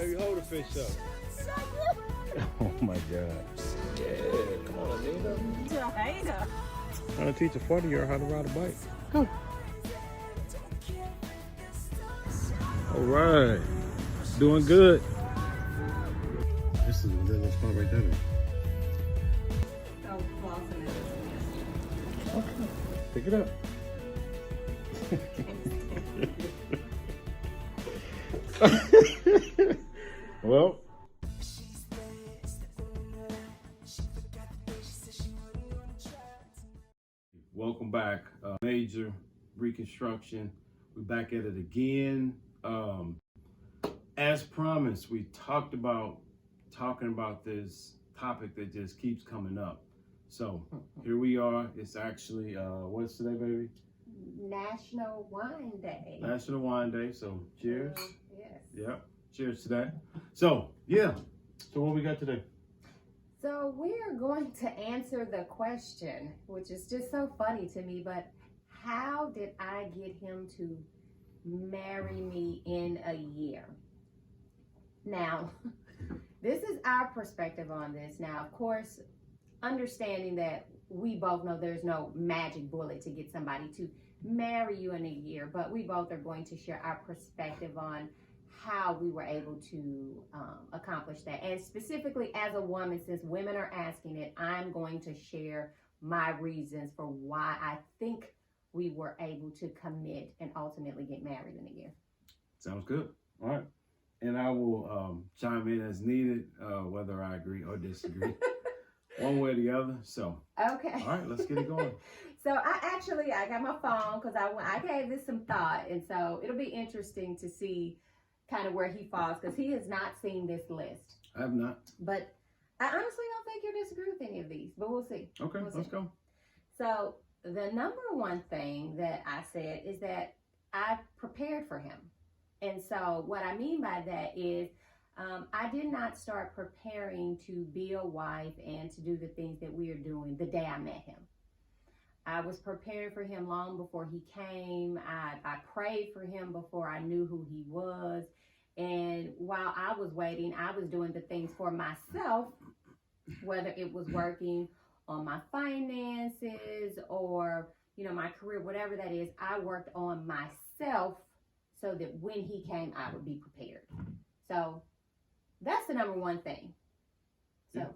Baby, hold the fish up. Oh my God. Yeah, come on, Anita. I'm trying to teach a 40-year-old how to ride a bike. Go. All right. Doing good. This is the little spot right there. Okay. Pick it up. Well, welcome back. Major Reconstruction. We're back at it again. As promised, we talking about this topic that just keeps coming up. So here we are. It's actually what's today, baby? National Wine Day. National Wine Day. So cheers. Yes. Yep. Cheers to that. So yeah. So what we got today? So we're going to answer the question, which is just so funny to me, but how did I get him to marry me in a year? Now, this is our perspective on this. Now, of course, understanding that we both know there's no magic bullet to get somebody to marry you in a year, but we both are going to share our perspective on how we were able to accomplish that. And specifically as a woman, since women are asking it, I'm going to share my reasons for why I think we were able to commit and ultimately get married in a year. Sounds good. All right. And I will chime in as needed, whether I agree or disagree, one way or the other. So, okay. All right, let's get it going. So I got my phone because I gave this some thought. And so it'll be interesting to see kind of where he falls because he has not seen this list. I have not. But I honestly don't think you'll disagree with any of these, but we'll see. Okay, let's go. So the number one thing that I said is that I prepared for him. And so what I mean by that is I did not start preparing to be a wife and to do the things that we are doing the day I met him. I was preparing for him long before he came. I prayed for him before I knew who he was. And while I was waiting, I was doing the things for myself, whether it was working on my finances or, my career, whatever that is. I worked on myself so that when he came, I would be prepared. So that's the number one thing. So,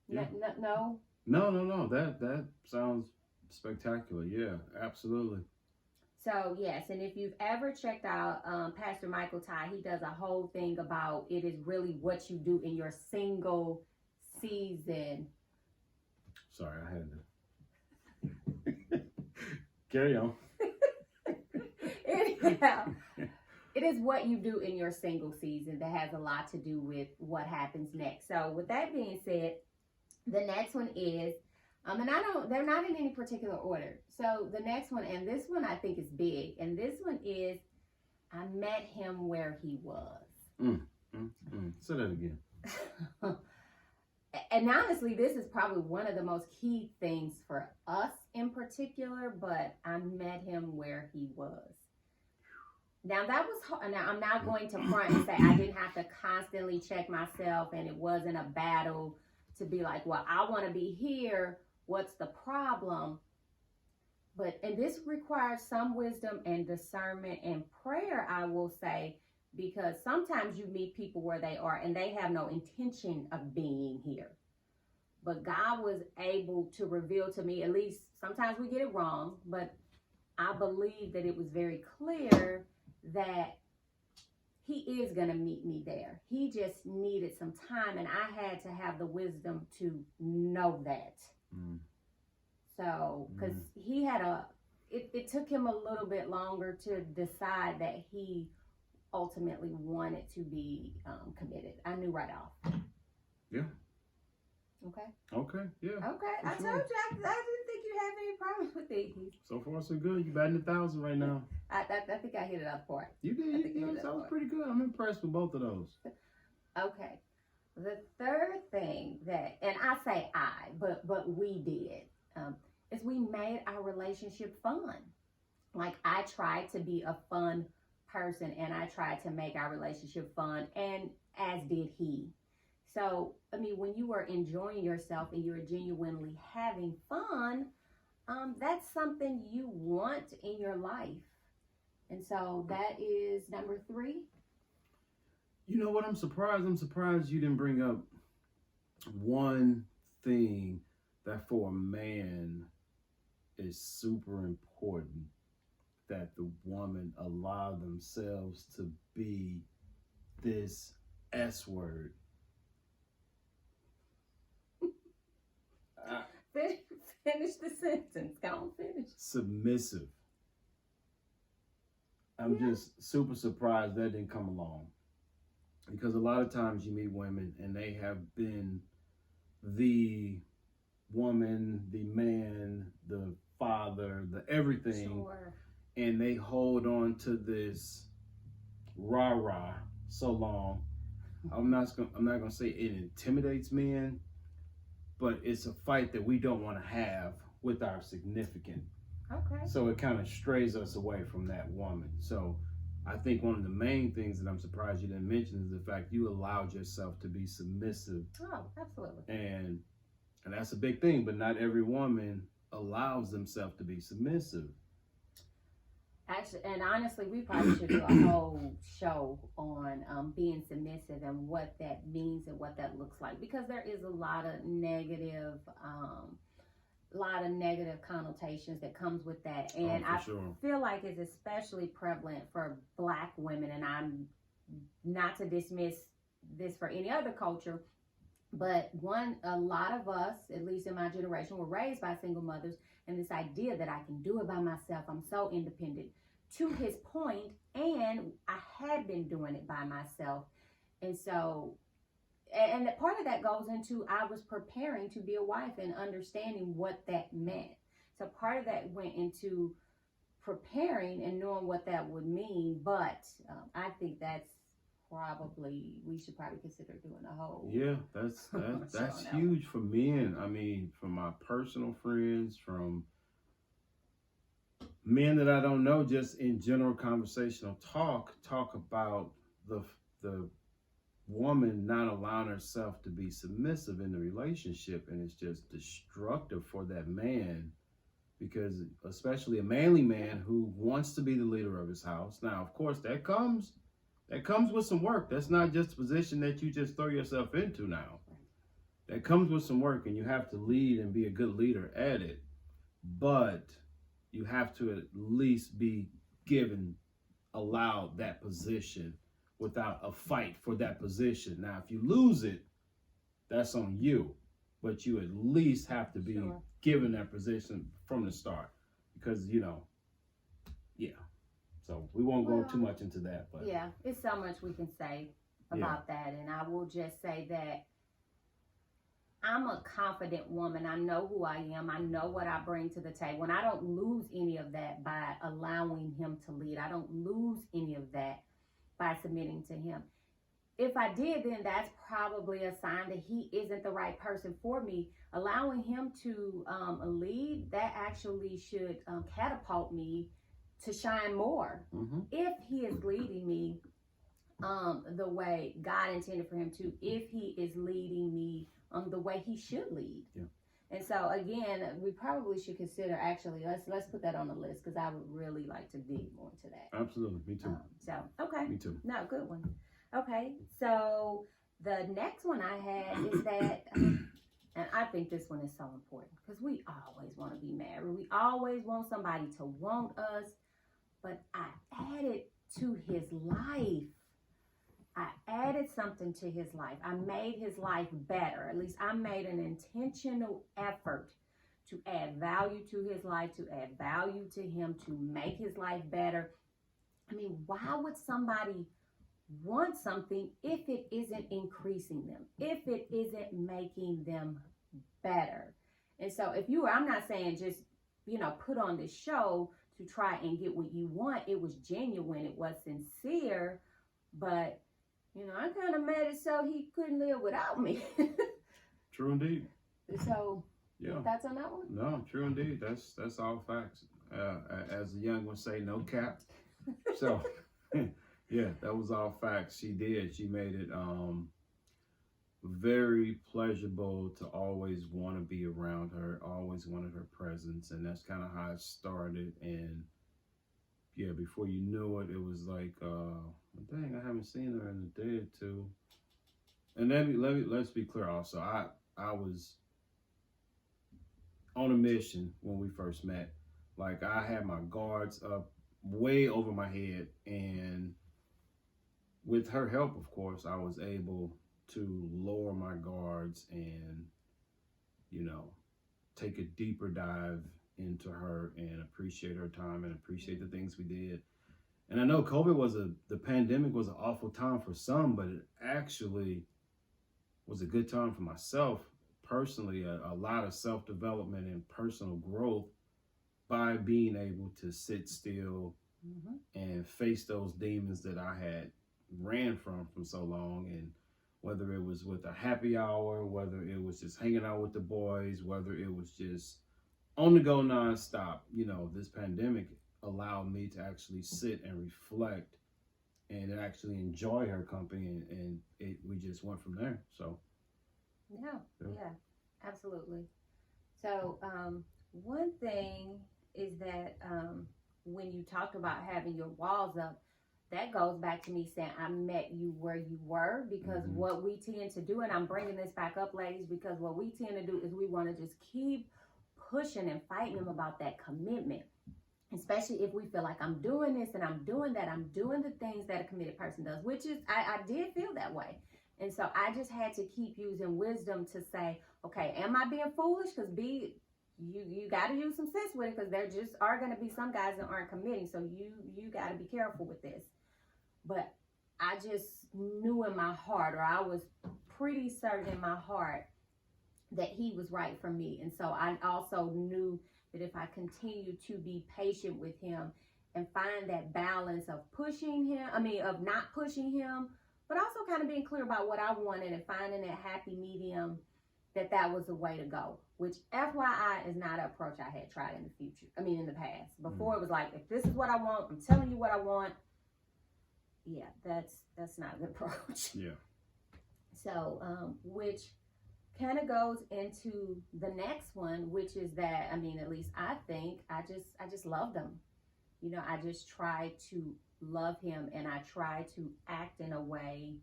yeah. No. That sounds spectacular. Yeah, absolutely. So yes, and if you've ever checked out Pastor Michael Ty, he does a whole thing about it is really what you do in your single season. Sorry, I had to carry on. Anyhow, it is what you do in your single season that has a lot to do with what happens next. So with that being said, the next one is, they're not in any particular order. So the next one, and this one I think is big, and this one is, I met him where he was. Say that again. And honestly, this is probably one of the most key things for us in particular, but I met him where he was. Now that was hard. Now I'm not going to front and say I didn't have to constantly check myself and it wasn't a battle to be like, well, I want to be here. What's the problem? And this requires some wisdom and discernment and prayer, I will say, because sometimes you meet people where they are and they have no intention of being here. But God was able to reveal to me, at least sometimes we get it wrong, but I believe that it was very clear that he is going to meet me there. He just needed some time, and I had to have the wisdom to know that. So, because he had it took him a little bit longer to decide that he ultimately wanted to be committed. I knew right off. Yeah. Okay. Yeah. Okay. I told you I didn't think you had any problems with these. So far, so good. You batting 1,000 right now. I think I hit it up for it. You did. That was pretty good. I'm impressed with both of those. Okay. The third thing that, and I say but we did, is we made our relationship fun. Like I tried to be a fun person, and I tried to make our relationship fun, and as did he. So, I mean, when you are enjoying yourself and you're genuinely having fun, that's something you want in your life. And so that is number 3. You know what? I'm surprised. I'm surprised you didn't bring up one thing that for a man is super important, that the woman allow themselves to be this S word. Finish the sentence. Go on, finish. Submissive. I'm just super surprised that didn't come along. Because a lot of times you meet women and they have been the woman, the man, the father, the everything. Sure. And they hold on to this rah-rah so long. I'm not gonna say it intimidates men, but it's a fight that we don't want to have with our significant. Okay. So it kind of strays us away from that woman. So I think one of the main things that I'm surprised you didn't mention is the fact you allowed yourself to be submissive. Oh, absolutely. And that's a big thing, but not every woman allows themselves to be submissive. Actually, and honestly, we probably should do a whole show on being submissive and what that means and what that looks like, because there is a lot of negative connotations that comes with that, and I feel like it's especially prevalent for Black women. And I'm not to dismiss this for any other culture, but a lot of us, at least in my generation, were raised by single mothers, and this idea that I can do it by myself, I'm so independent, to his point, and I had been doing it by myself. And so, and part of that goes into, I was preparing to be a wife and understanding what that meant. So part of that went into preparing and knowing what that would mean. But I think we should probably consider doing a whole. Yeah, that's huge for men. I mean, from my personal friends, from men that I don't know, just in general conversational talk about the woman not allowing herself to be submissive in the relationship, and it's just destructive for that man, because especially a manly man who wants to be the leader of his house. Now, of course, that comes with some work. That's not just a position that you just throw yourself into now. That comes with some work, and you have to lead and be a good leader at it. But you have to at least be allowed that position without a fight for that position. Now, if you lose it, that's on you. But you at least have to be given that position from the start. Because, So we won't go too much into that. But yeah, it's so much we can say about that. And I will just say that I'm a confident woman. I know who I am. I know what I bring to the table. And I don't lose any of that by allowing him to lead. I don't lose any of that by submitting to him. If I did, then that's probably a sign that he isn't the right person for me. Allowing him to lead, that actually should catapult me to shine more. Mm-hmm. If he is leading me the way God intended for him to, if he is leading me the way he should lead. Yeah. And so again, we probably should consider, actually, let's put that on the list, because I would really like to dig more into that. Absolutely, me too. Okay. Me too. No, good one. Okay, so the next one I had is that, and I think this one is so important, because we always want to be married. We always want somebody to want us, but I added to his life. I added something to his life. I made his life better. At least I made an intentional effort to add value to his life, to add value to him, to make his life better. I mean, why would somebody want something if it isn't increasing them, if it isn't making them better? And so I'm not saying just, put on this show to try and get what you want. It was genuine. It was sincere, but I kind of made it so he couldn't live without me. True indeed. So, yeah. Thoughts on that one? No, true indeed. That's all facts. As the young ones say, no cap. So, Yeah, that was all facts. She did. She made it very pleasurable to always want to be around her, always wanted her presence, and that's kind of how it started. And yeah, before you knew it, it was like, dang, I haven't seen her in a day or two. And let's be clear also. I was on a mission when we first met. Like I had my guards up way over my head, and with her help, of course, I was able to lower my guards and, you know, take a deeper dive into her and appreciate her time and appreciate the things we did. And I know the pandemic was an awful time for some, but it actually was a good time for myself personally, a lot of self-development and personal growth by being able to sit still and face those demons that I had ran from so long. And whether it was with a happy hour, whether it was just hanging out with the boys, whether it was just on the go nonstop, you know, this pandemic allowed me to actually sit and reflect and actually enjoy her company, and we just went from there. So yeah, absolutely. So one thing is that when you talked about having your walls up, that goes back to me saying I met you where you were, because what we tend to do, and I'm bringing this back up, ladies, because what we tend to do is we want to just keep pushing and fighting them about that commitment, especially if we feel like I'm doing this and I'm doing that, I'm doing the things that a committed person does, which is, I did feel that way. And so I just had to keep using wisdom to say, okay, am I being foolish? Because you got to use some sense with it, because there just are going to be some guys that aren't committing. So you got to be careful with this. But I just knew in my heart, or I was pretty certain in my heart, that he was right for me. And so I also knew that if I continue to be patient with him and find that balance of of not pushing him, but also kind of being clear about what I wanted and finding that happy medium, that was the way to go. Which, FYI, is not an approach I had tried in the past. Before, it was like, if this is what I want, I'm telling you what I want. Yeah, that's not a good approach. Yeah. So, which kind of goes into the next one, which is that, at least I think I just loved him. You know, I just try to love him, and I try to act in a way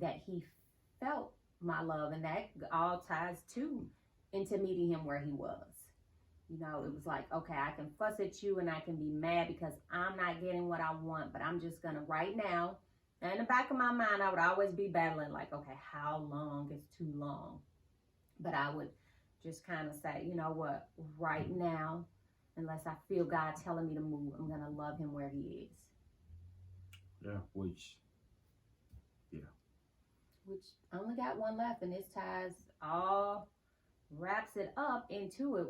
that he felt my love, and that all ties into meeting him where he was. You know, it was like, okay, I can fuss at you and I can be mad because I'm not getting what I want, but I'm just gonna right now. And in the back of my mind, I would always be battling like, okay, how long is too long? But I would just kind of say, you know what, right now, unless I feel God telling me to move, I'm gonna love him where he is. Yeah, which I only got one left, and this ties all, wraps it up into it,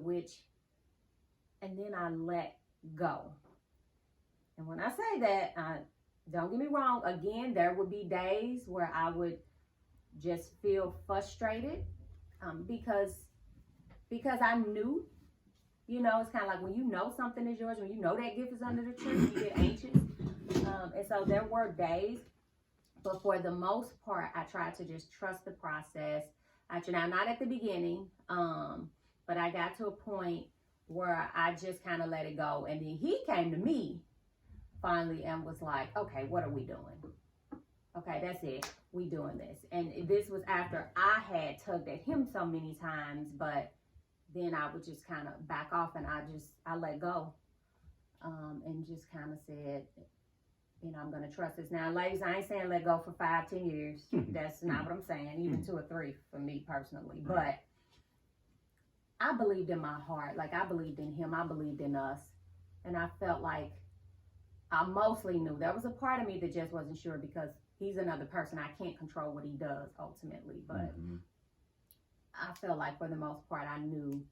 and then I let go. And when I say that, don't get me wrong, again, there would be days where I would just feel frustrated, because I knew, you know, it's kind of like when you know something is yours, when you know that gift is under the tree, you get anxious. And so there were days, but for the most part, I tried to just trust the process. Now, not at the beginning, but I got to a point where I just kind of let it go. And then he came to me finally and was like, okay, what are we doing? Okay, that's it. We doing this. And this was after I had tugged at him so many times, but then I would just kind of back off, and I let go, and just kind of said, you know, I'm going to trust this. Now, ladies, I ain't saying let go for 5-10 years. That's not what I'm saying, even 2 or 3 for me personally. But I believed in my heart. Like, I believed in him. I believed in us. And I felt like I mostly knew. There was a part of me that just wasn't sure, because he's another person. I can't control what he does ultimately. But I felt like for the most part, I knew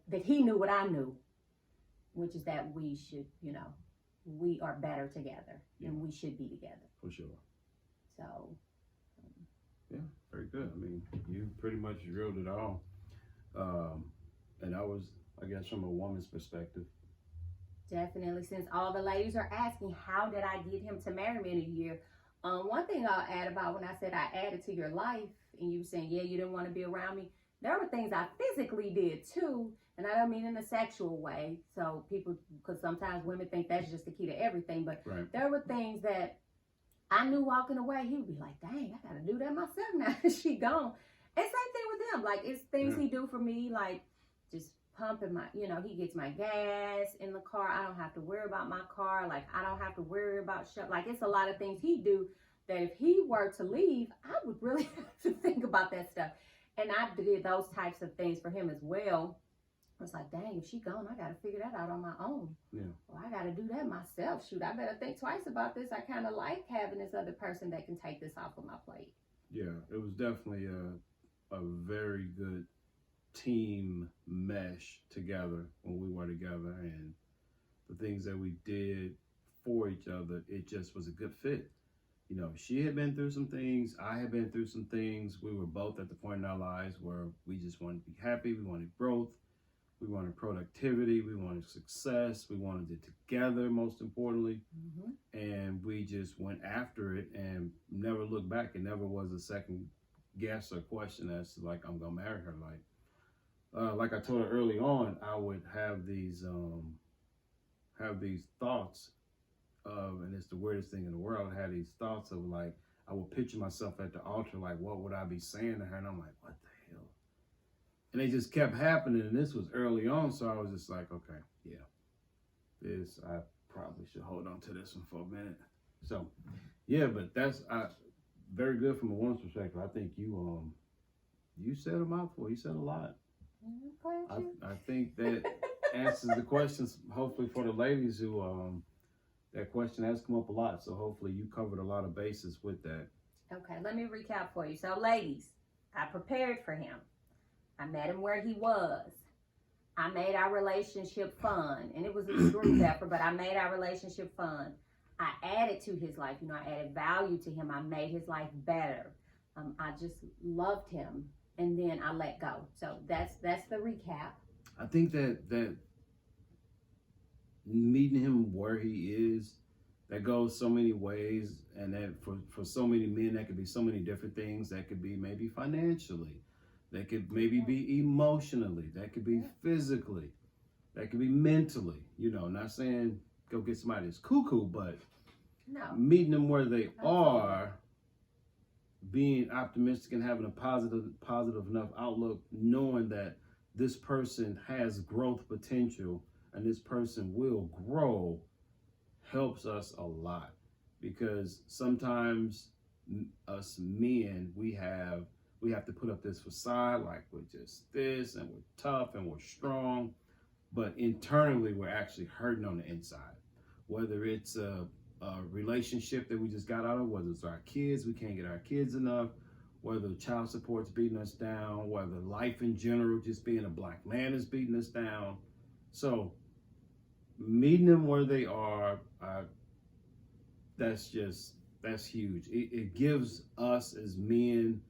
that he knew what I knew, which is that we should, you know, we are better together, and we should be together. For sure. So. Yeah, very good. I mean, you pretty much drilled it all. And I was, I guess, from a woman's perspective, Definitely. Since all the ladies are asking, how did I get him to marry me in a year? One thing I'll add about when I said I added to your life, and you saying, yeah, you didn't want to be around me. There were things I physically did too, and I don't mean in a sexual way. So people, because sometimes women think that's just the key to everything, but there were things that I knew walking away, he would be like, dang, I gotta do that myself now. She gone. And same thing with him. Like, it's things he do for me, like just pumping my, he gets my gas in the car. I don't have to worry about my car. Like, I don't have to worry about like, it's a lot of things he do that if he were to leave, I would really have to think about that stuff. And I did those types of things for him as well. I was like, dang, if she gone, I got to figure that out on my own. Yeah. Well, I got to do that myself. Shoot, I better think twice about this. I kind of like having this other person that can take this off of my plate. Yeah, it was definitely a very good team mesh together when we were together. And the things that we did for each other, it just was a good fit. She had been through some things. I had been through some things. We were both at the point in our lives where we just wanted to be happy. We wanted growth. We wanted productivity, we wanted success, we wanted it together, most importantly. And we just went after it and never looked back. It never was a second guess or question as to like, I'm gonna marry her. Like I told her early on, I would have these thoughts of, and it's the weirdest thing in the world, I had these thoughts of like, I would picture myself at the altar, like, what would I be saying to her? And I'm like, what the hell? And they just kept happening, and this was early on, so I was just like, okay, yeah, I probably should hold on to this one for a minute. So, yeah, but that's very good from a woman's perspective. I think you said a mouthful. You said a lot. I think that answers the questions, hopefully, for the ladies who, that question has come up a lot, so hopefully you covered a lot of bases with that. Okay, let me recap for you. So, ladies, I prepared for him. I met him where he was. I made our relationship fun. And it was a group effort, but I made our relationship fun. I added to his life. I added value to him. I made his life better. I just loved him. And then I let go. So that's the recap. I think that meeting him where he is, that goes so many ways. And that for so many men, that could be so many different things. That could be maybe financially. That could maybe be emotionally. That could be physically. That could be mentally. Not saying go get somebody that's cuckoo, but meeting them where they are, being optimistic and having a positive enough outlook, knowing that this person has growth potential and this person will grow, helps us a lot. Because sometimes us men, we have to put up this facade like we're just this and we're tough and we're strong, but internally we're actually hurting on the inside. Whether it's a relationship that we just got out of, whether it's our kids, we can't get our kids enough, whether child support's beating us down, whether life in general, just being a black man, is beating us down. So meeting them where they are, that's huge. It gives us as men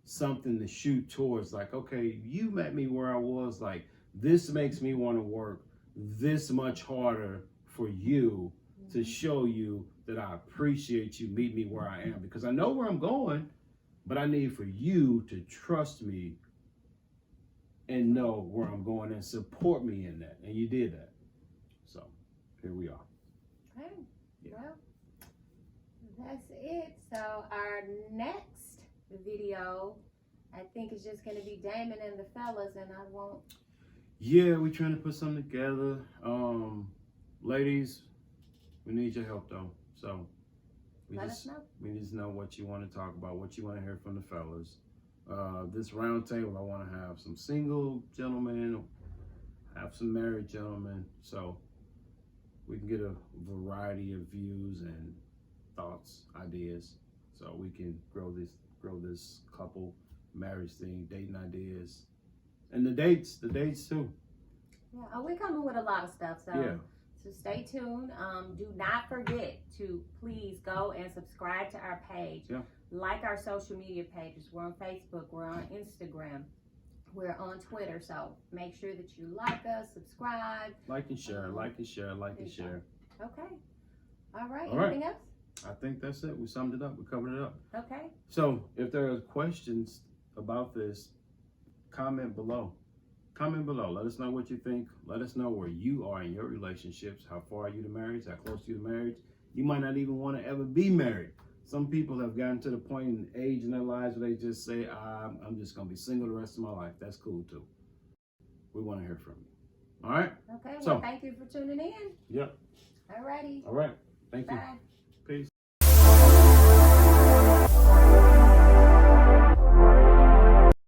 something to shoot towards. Like, okay, you met me where I was. Like, this makes me want to work this much harder for you to show you that I appreciate you meeting me where I am, because I know where I'm going, but I need for you to trust me and know where I'm going and support me in that. And you did that. So here we are. Okay. Yeah. Well, that's it. So our next video, I think, is just going to be Damon and the fellas, and I won't. Yeah, we're trying to put something together. Ladies, we need your help though. So we need to know what you want to talk about, what you want to hear from the fellas. This round table, I want to have some single gentlemen, have some married gentlemen, so we can get a variety of views and thoughts, ideas, so we can grow this couple marriage thing, dating ideas, and the dates too. Yeah, we're coming with a lot of stuff, so yeah. So stay tuned. Do not forget to please go and subscribe to our page. Yeah. Like our social media pages. We're on Facebook. We're on Instagram. We're on Twitter, so make sure that you like us, subscribe. Like and share, like and share, like and share. Okay. All right. All right. Anything else? I think that's it. We summed it up. We covered it up. Okay. So if there are questions about this, comment below. Comment below. Let us know what you think. Let us know where you are in your relationships. How far are you to marriage? How close to you to marriage? You might not even want to ever be married. Some people have gotten to the point in age in their lives where they just say, I'm just going to be single the rest of my life. That's cool too. We want to hear from you. All right? Okay. Well, So, thank you for tuning in. Yep. All righty. All right. Thank you. Bye.